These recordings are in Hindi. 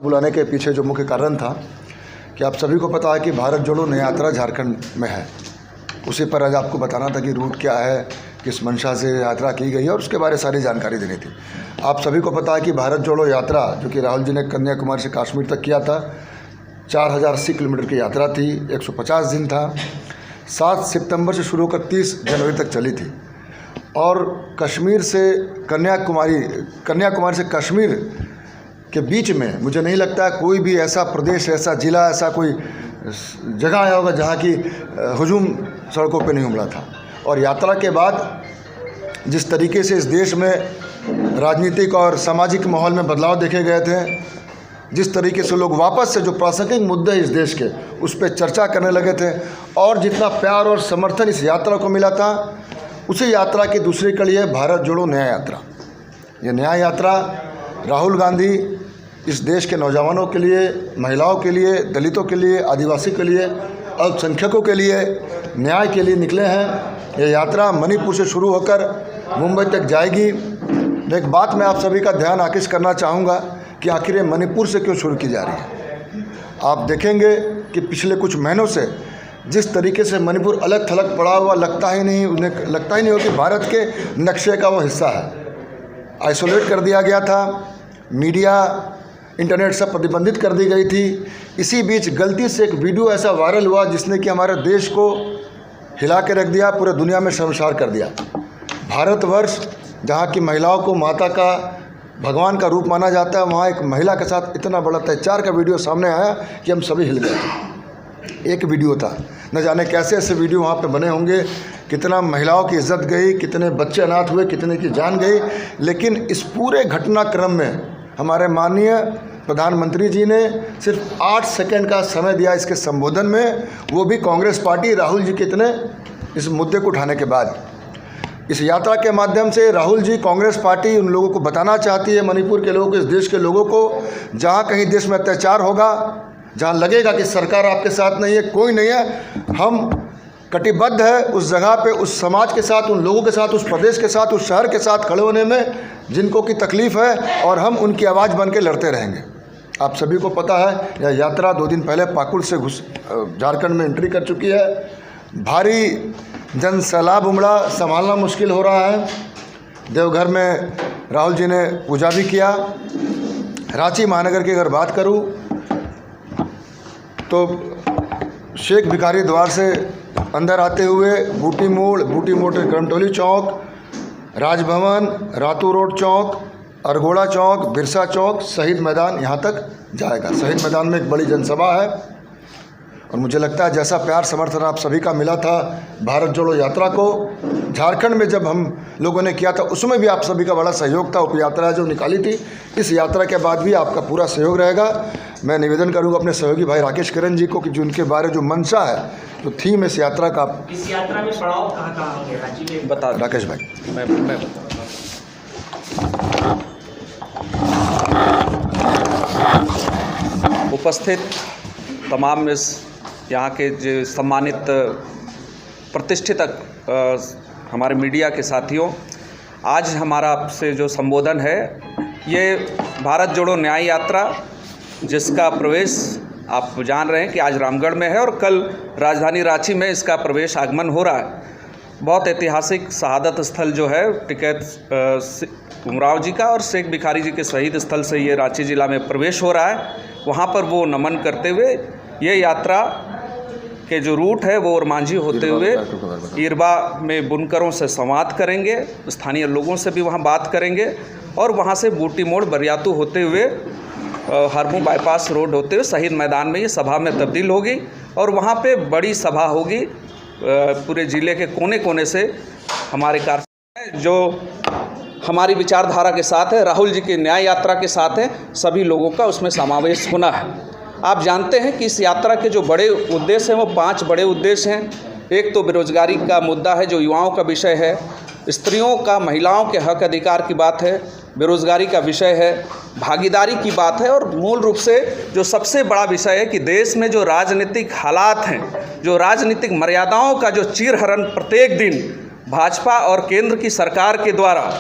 बुलाने के पीछे जो मुख्य कारण था कि आप सभी को पता है कि भारत जोड़ो न्याय यात्रा झारखंड में है। उसी पर आज आपको बताना था कि रूट क्या है, किस मंशा से यात्रा की गई है और उसके बारे में सारी जानकारी देनी थी। आप सभी को पता है कि भारत जोड़ो यात्रा जो कि राहुल जी ने कन्याकुमारी से कश्मीर तक किया था, 4080 किलोमीटर की यात्रा थी, 150 दिन था, 7 सितंबर से शुरू होकर 30 जनवरी तक चली थी। और कश्मीर से कन्याकुमारी से कश्मीर के बीच में मुझे नहीं लगता है कोई भी ऐसा प्रदेश, ऐसा ज़िला, ऐसा कोई जगह आया होगा जहाँ की हुजूम सड़कों पे नहीं उमड़ा था। और यात्रा के बाद जिस तरीके से इस देश में राजनीतिक और सामाजिक माहौल में बदलाव देखे गए थे, जिस तरीके से लोग वापस से जो प्रासंगिक मुद्दे इस देश के उस पर चर्चा करने लगे थे और जितना प्यार और समर्थन इस यात्रा को मिला था, उसी यात्रा की दूसरी कड़ी है भारत जोड़ो न्याय यात्रा। ये न्याय यात्रा राहुल गांधी इस देश के नौजवानों के लिए, महिलाओं के लिए, दलितों के लिए, आदिवासी के लिए, अल्पसंख्यकों के लिए न्याय के लिए निकले हैं। ये यात्रा मणिपुर से शुरू होकर मुंबई तक जाएगी। एक बात मैं आप सभी का ध्यान आकृष्ट करना चाहूँगा कि आखिर ये मणिपुर से क्यों शुरू की जा रही है। आप देखेंगे कि पिछले कुछ महीनों से जिस तरीके से मणिपुर अलग थलग पड़ा हुआ लगता ही नहीं हो कि भारत के नक्शे का वो हिस्सा है। आइसोलेट कर दिया गया था, मीडिया, इंटरनेट सब प्रतिबंधित कर दी गई थी। इसी बीच गलती से एक वीडियो ऐसा वायरल हुआ जिसने कि हमारे देश को हिला के रख दिया, पूरे दुनिया में शर्मसार कर दिया। भारतवर्ष जहाँ की महिलाओं को माता का, भगवान का रूप माना जाता है, वहाँ एक महिला के साथ इतना बड़ा अत्याचार का वीडियो सामने आया कि हम सभी हिल गए। एक वीडियो था, न जाने कैसे ऐसे वीडियो वहाँ पे बने होंगे, कितना महिलाओं की इज्जत गई, कितने बच्चे अनाथ हुए, कितने की जान गई। लेकिन इस पूरे घटनाक्रम में हमारे माननीय प्रधानमंत्री जी ने सिर्फ 8 सेकंड का समय दिया इसके संबोधन में, वो भी कांग्रेस पार्टी राहुल जी के इतने इस मुद्दे को उठाने के बाद। इस यात्रा के माध्यम से राहुल जी, कांग्रेस पार्टी उन लोगों को बताना चाहती है, मणिपुर के लोगों को, इस देश के लोगों को, जहाँ कहीं देश में अत्याचार होगा, जहाँ लगेगा कि सरकार आपके साथ नहीं है, कोई नहीं है, हम कटिबद्ध है उस जगह पे, उस समाज के साथ, उन लोगों के साथ, उस प्रदेश के साथ, उस शहर के साथ खड़े होने में जिनको की तकलीफ़ है, और हम उनकी आवाज़ बन के लड़ते रहेंगे। आप सभी को पता है यह यात्रा 2 दिन पहले पाकुड़ से झारखंड में एंट्री कर चुकी है। भारी जन सैलाब उमड़ा, संभालना मुश्किल हो रहा है। देवघर में राहुल जी ने पूजा भी किया। रांची महानगर की अगर बात करूं तो शेख भिखारी द्वार से अंदर आते हुए बूटी मोड़ से करमटोली चौक, राजभवन, रातू रोड चौक, अरगोड़ा चौक, बिरसा चौक, शहीद मैदान, यहाँ तक जाएगा। शहीद मैदान में एक बड़ी जनसभा है और मुझे लगता है जैसा प्यार समर्थन आप सभी का मिला था भारत जोड़ो यात्रा को झारखंड में जब हम लोगों ने किया था, उसमें भी आप सभी का बड़ा सहयोग था। उप यात्रा जो निकाली थी, इस यात्रा के बाद भी आपका पूरा सहयोग रहेगा। मैं निवेदन करूंगा अपने सहयोगी भाई राकेश किरण जी को कि जो उनके बारे जो मंशा है, जो थीम इस यात्रा का, इस यात्रा में पड़ाव कहाँ होंगे रांची में बता। राकेश भाई, मैं उपस्थित तमाम इस यहाँ के जो सम्मानित प्रतिष्ठित हमारे मीडिया के साथियों, आज हमारा आपसे जो संबोधन है, ये भारत जोड़ो न्याय यात्रा, जिसका प्रवेश आप जान रहे हैं कि आज रामगढ़ में है और कल राजधानी रांची में इसका प्रवेश आगमन हो रहा है। बहुत ऐतिहासिक शहादत स्थल जो है टिकैत उमराव जी का और शेख भिखारी जी के शहीद स्थल से ये रांची ज़िला में प्रवेश हो रहा है। वहाँ पर वो नमन करते हुए ये यात्रा के जो रूट है वो ओरमांझी होते हुए ईरबा में बुनकरों से संवाद करेंगे, स्थानीय लोगों से भी वहाँ बात करेंगे और वहाँ से बूटी मोड़ बरियातू होते हुए हरमू बाईपास रोड होते हुए शहीद मैदान में ये सभा में तब्दील होगी और वहाँ पे बड़ी सभा होगी। पूरे ज़िले के कोने कोने से हमारे कार्य जो हमारी विचारधारा के साथ है, राहुल जी की न्याय यात्रा के साथ है, सभी लोगों का उसमें समावेश होना है। आप जानते हैं कि इस यात्रा के जो बड़े उद्देश्य हैं वो 5 बड़े उद्देश्य हैं। एक तो बेरोजगारी का मुद्दा है जो युवाओं का विषय है, स्त्रियों का, महिलाओं के हक अधिकार की बात है, बेरोजगारी का विषय है, भागीदारी की बात है और मूल रूप से जो सबसे बड़ा विषय है कि देश में जो राजनीतिक हालात हैं, जो राजनीतिक मर्यादाओं का जो चीरहरण प्रत्येक दिन भाजपा और केंद्र की सरकार के द्वारा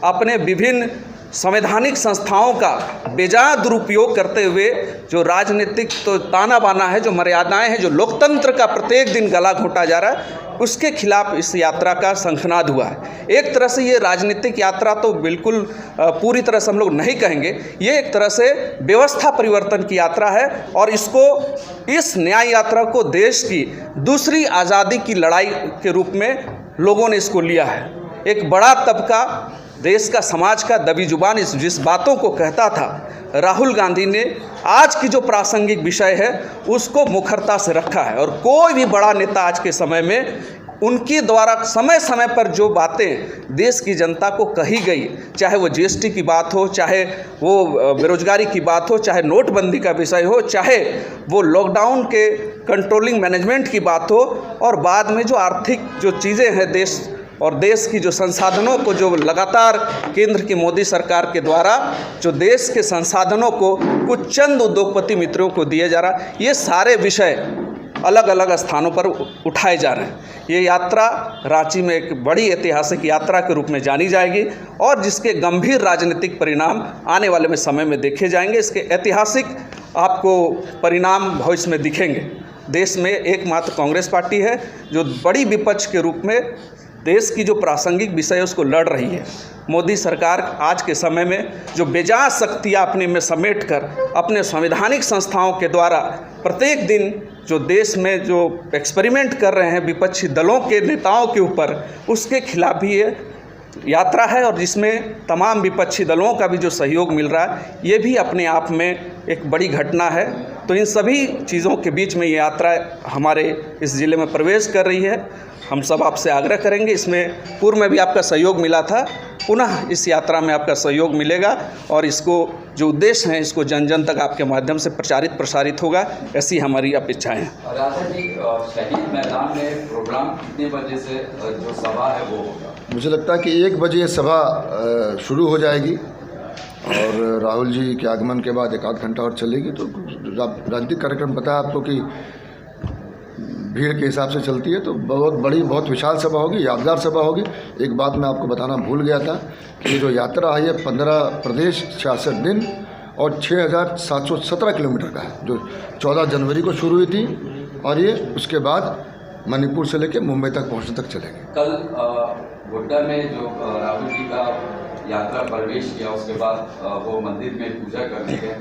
अपने विभिन्न संवैधानिक संस्थाओं का बेजा दुरुपयोग करते हुए जो राजनीतिक तो ताना बाना है, जो मर्यादाएं हैं, जो लोकतंत्र का प्रत्येक दिन गला घोंटा जा रहा है, उसके खिलाफ इस यात्रा का शंखनाद हुआ है। एक तरह से ये राजनीतिक यात्रा तो बिल्कुल पूरी तरह से हम लोग नहीं कहेंगे, ये एक तरह से व्यवस्था परिवर्तन की यात्रा है और इस न्याय यात्रा को देश की दूसरी आज़ादी की लड़ाई के रूप में लोगों ने इसको लिया है। एक बड़ा तबका देश का, समाज का दबी जुबान जिस बातों को कहता था, राहुल गांधी ने आज की जो प्रासंगिक विषय है उसको मुखरता से रखा है। और कोई भी बड़ा नेता आज के समय में उनके द्वारा समय समय पर जो बातें देश की जनता को कही गई, चाहे वो जीएसटी की बात हो, चाहे वो बेरोजगारी की बात हो, चाहे नोटबंदी का विषय हो, चाहे वो लॉकडाउन के कंट्रोलिंग मैनेजमेंट की बात हो, और बाद में जो आर्थिक जो चीज़ें हैं देश और देश की जो संसाधनों को जो लगातार केंद्र की मोदी सरकार के द्वारा जो देश के संसाधनों को कुछ चंद उद्योगपति मित्रों को दिया जा रहा, ये सारे विषय अलग अलग स्थानों पर उठाए जा रहे हैं। ये यात्रा रांची में एक बड़ी ऐतिहासिक यात्रा के रूप में जानी जाएगी और जिसके गंभीर राजनीतिक परिणाम आने वाले में समय में देखे जाएंगे। इसके ऐतिहासिक आपको परिणाम भविष्य में दिखेंगे। देश में एकमात्र कांग्रेस पार्टी है जो बड़ी विपक्ष के रूप में देश की जो प्रासंगिक विषय है उसको लड़ रही है। मोदी सरकार आज के समय में जो बेजा शक्तियाँ अपने में समेट कर अपने संवैधानिक संस्थाओं के द्वारा प्रत्येक दिन जो देश में जो एक्सपेरिमेंट कर रहे हैं विपक्षी दलों के नेताओं के ऊपर, उसके खिलाफ भी ये यात्रा है और जिसमें तमाम विपक्षी दलों का भी जो सहयोग मिल रहा है, ये भी अपने आप में एक बड़ी घटना है। तो इन सभी चीज़ों के बीच में ये यात्रा हमारे इस ज़िले में प्रवेश कर रही है। हम सब आपसे आग्रह करेंगे, इसमें पूर्व में भी आपका सहयोग मिला था, पुनः इस यात्रा में आपका सहयोग मिलेगा और इसको जो उद्देश्य हैं इसको जन जन तक आपके माध्यम से प्रसारित होगा, ऐसी हमारी अपेक्षाएं हैं। राजा जी, शहीद मैदान में प्रोग्राम कितने बजे से जो सभा है वो होगा? मुझे लगता है कि 1 बजे ये सभा शुरू हो जाएगी और राहुल जी के आगमन के बाद 1 आध घंटा और चलेगी। तो राजनीतिक कार्यक्रम पता है आपको कि भीड़ के हिसाब से चलती है, तो बहुत बड़ी, बहुत विशाल सभा होगी, यादगार सभा होगी। एक बात मैं आपको बताना भूल गया था कि जो यात्रा है ये 15 प्रदेश 66 दिन और 6717 किलोमीटर का है, जो 14 जनवरी को शुरू हुई थी और ये उसके बाद मणिपुर से लेकर मुंबई तक पहुंचने तक चलेगी। कल गोड्डा में जो राहुल जी का यात्रा प्रवेश किया, उसके बाद वो मंदिर में पूजा करने गए।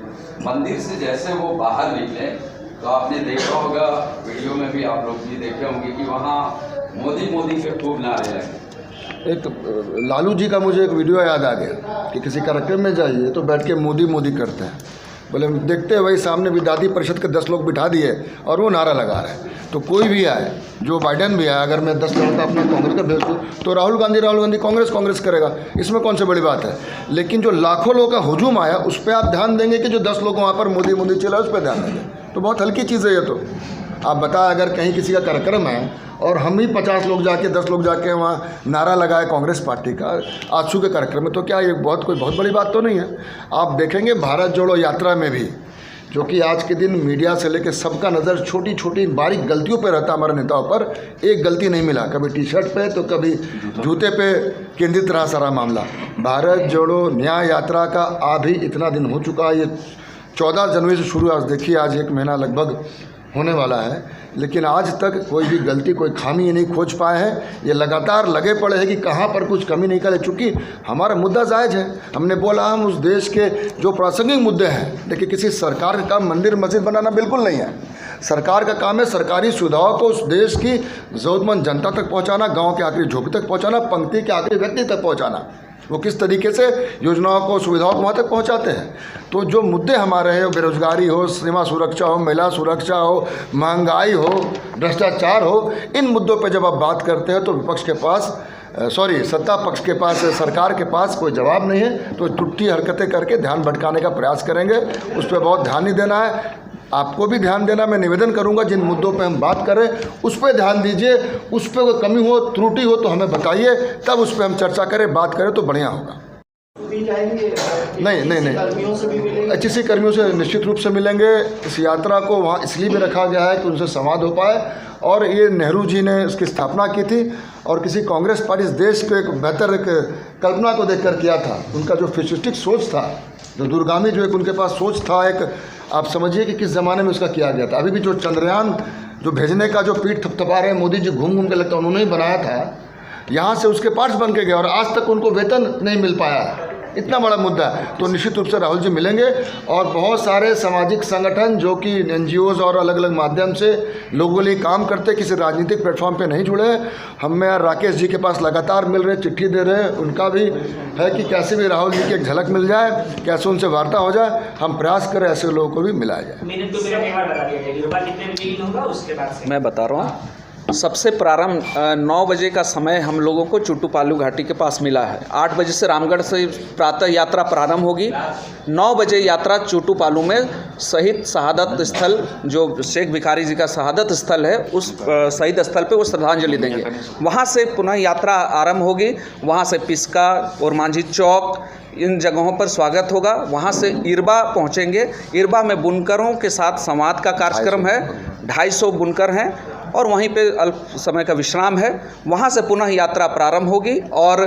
मंदिर से जैसे वो बाहर निकले तो आपने देखा होगा, वीडियो में भी आप लोग भी देखे होंगे कि वहाँ मोदी के खूब नारे लगे। एक लालू जी का मुझे एक वीडियो याद आ गया कि किसी कार्यक्रम में जाइए तो बैठ के मोदी करते हैं, बोले देखते वही सामने विधायी परिषद के 10 लोग बिठा दिए और वो नारा लगा रहे हैं। तो कोई भी आए, जो बाइडेन भी आए, अगर मैं 10 लड़का अपना कांग्रेस का भेज दूँ तो राहुल गांधी कांग्रेस करेगा, इसमें कौन सी बड़ी बात है। लेकिन जो लाखों लोगों का हुजूम आया उस पर आप ध्यान देंगे कि जो 10 लोग वहाँ पर मोदी चला उस पर ध्यान देंगे, तो बहुत हल्की चीज़ है ये। तो आप बताएं, अगर कहीं किसी का कार्यक्रम है और हम ही 50 लोग जाके 10 लोग जाके वहाँ नारा लगाए कांग्रेस पार्टी का आजसू के कार्यक्रम में, तो क्या ये कोई बहुत बड़ी बात तो नहीं है। आप देखेंगे भारत जोड़ो यात्रा में भी, जो कि आज के दिन मीडिया से लेकर सबका नज़र छोटी छोटी बारीक गलतियों पे रहता है, हमारे नेताओं पर एक गलती नहीं मिला, कभी टी-शर्ट पे तो कभी जूते पे केंद्रित रहा सारा मामला। भारत जोड़ो न्याय यात्रा का अभी इतना दिन हो चुका है, ये 14 जनवरी से शुरू, आज देखिए आज 1 महीना लगभग होने वाला है, लेकिन आज तक कोई भी गलती, कोई खामी ये नहीं खोज पाए हैं। ये लगातार लगे पड़े हैं कि कहाँ पर कुछ कमी निकले, चूँकि हमारा मुद्दा जायज़ है। हमने बोला हम उस देश के जो प्रासंगिक मुद्दे हैं, देखिए किसी सरकार का काम मंदिर मस्जिद बनाना बिल्कुल नहीं है। सरकार का काम है सरकारी सुविधाओं को उस देश की ज़रूरतमंद जनता तक पहुँचाना, गाँव के आखिरी झोंपड़ी तक पहुँचाना, पंक्ति के आखिरी व्यक्ति तक पहुँचाना। वो किस तरीके से योजनाओं को, सुविधाओं को वहाँ तक पहुँचाते हैं। तो जो मुद्दे हमारे हैं, बेरोजगारी हो, सीमा सुरक्षा हो, महिला सुरक्षा हो, महंगाई हो, भ्रष्टाचार हो, इन मुद्दों पे जब आप बात करते हैं तो विपक्ष के पास सत्ता पक्ष के पास, सरकार के पास कोई जवाब नहीं है। तो टुट्टी हरकतें करके ध्यान भटकाने का प्रयास करेंगे, उस पर बहुत ध्यान नहीं देना है। आपको भी ध्यान देना, मैं निवेदन करूंगा, जिन मुद्दों पे हम बात करें उस पर ध्यान दीजिए। उस पर कोई कमी हो, त्रुटि हो तो हमें बताइए, तब उस पर हम चर्चा करें, बात करें तो बढ़िया होगा। भी जाएंगे नहीं कर्मियों से भी मिलेंगे। HEC कर्मियों से निश्चित रूप से मिलेंगे। इस यात्रा को वहाँ इसलिए भी रखा गया है कि उनसे संवाद हो पाए, और ये नेहरू जी ने इसकी स्थापना की थी और किसी कांग्रेस पार्टी इस देश को एक बेहतर एक कल्पना को देखकर किया था। उनका जो फ्यूचरिस्टिक सोच था, जो दूरगामी जो एक उनके पास सोच था, एक आप समझिए कि किस ज़माने में उसका किया गया था। अभी भी जो चंद्रयान जो भेजने का जो पीठ थपथपा रहे हैं मोदी जी, घूम घूम के लगता है उन्होंने ही बनाया था, यहाँ से उसके पार्ट्स बन के गए और आज तक उनको वेतन नहीं मिल पाया है। इतना बड़ा मुद्दा है। तो निश्चित रूप से राहुल जी मिलेंगे, और बहुत सारे सामाजिक संगठन जो कि NGOs और अलग अलग माध्यम से लोगों के लिए काम करते, किसी राजनीतिक प्लेटफॉर्म पे नहीं जुड़े, हमें राकेश जी के पास लगातार मिल रहे, चिट्ठी दे रहे हैं। उनका भी है कि कैसे भी राहुल जी की एक झलक मिल जाए, कैसे उनसे वार्ता हो जाए, हम प्रयास करें ऐसे लोगों को भी मिलाया जाए। मिनट तो मेरा एक बार बता दिया जाएगा, कितने बजे इन होगा उसके बाद से मैं बता रहा हूँ। सबसे प्रारंभ 9 बजे का समय हम लोगों को चुटुपालू घाटी के पास मिला है। 8 बजे से रामगढ़ से प्रातः यात्रा प्रारंभ होगी। 9 बजे यात्रा चुटुपालू में शहीद शहादत स्थल, जो शेख भिखारी जी का शहादत स्थल है, उस शहीद स्थल पे वो श्रद्धांजलि देंगे। वहाँ से पुनः यात्रा आरंभ होगी। वहाँ से पिस्का और मांझी चौक, इन जगहों पर स्वागत होगा। वहाँ से इरबा पहुँचेंगे। इरबा में बुनकरों के साथ संवाद का कार्यक्रम है। 250 बुनकर हैं और वहीं पे अल्प समय का विश्राम है। वहाँ से पुनः यात्रा प्रारंभ होगी और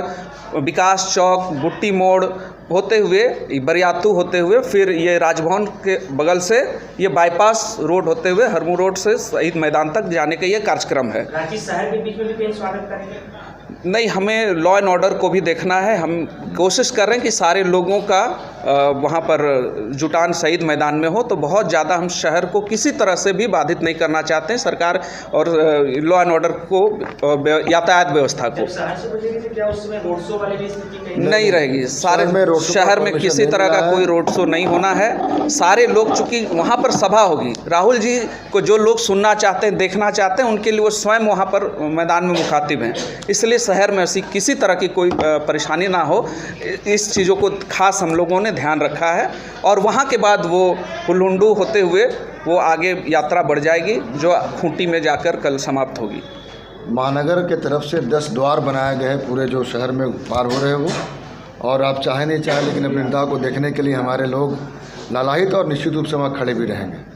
विकास चौक, बुट्टी मोड़ होते हुए, बरियातू होते हुए, फिर ये राजभवन के बगल से ये बाईपास रोड होते हुए हरमू रोड से शहीद मैदान तक जाने का ये कार्यक्रम है। रांची शहर के बीच में भी कहीं स्वागत करेंगे? नहीं, हमें लॉ एंड ऑर्डर को भी देखना है। हम कोशिश कर रहे हैं कि सारे लोगों का वहाँ पर जुटान शहीद मैदान में हो, तो बहुत ज़्यादा हम शहर को किसी तरह से भी बाधित नहीं करना चाहते हैं, सरकार और लॉ एंड ऑर्डर को, यातायात व्यवस्था को। शहर से बचेगी तो क्या उस समय रोड शो वाली भी स्थिति कहीं नहीं रहेगी। सारे शहर में किसी तरह का कोई रोड शो नहीं होना है। सारे लोग, चूँकि वहाँ पर सभा होगी, राहुल जी को जो लोग सुनना चाहते हैं, देखना चाहते हैं, उनके लिए वो स्वयं वहाँ पर मैदान में मुखातिब हैं। इसलिए शहर में ऐसी किसी तरह की कोई परेशानी ना हो, इस चीज़ों को खास हम लोगों ने ध्यान रखा है। और वहाँ के बाद वो हुलुंडू होते हुए वो आगे यात्रा बढ़ जाएगी, जो खूंटी में जाकर कल समाप्त होगी। महानगर के तरफ से 10 द्वार बनाए गए हैं पूरे जो शहर में पार हो रहे हैं वो, और आप चाहे नहीं चाहे लेकिन अपने नेता को देखने के लिए हमारे लोग लालायित और निश्चित रूप से वहाँ खड़े भी रहेंगे।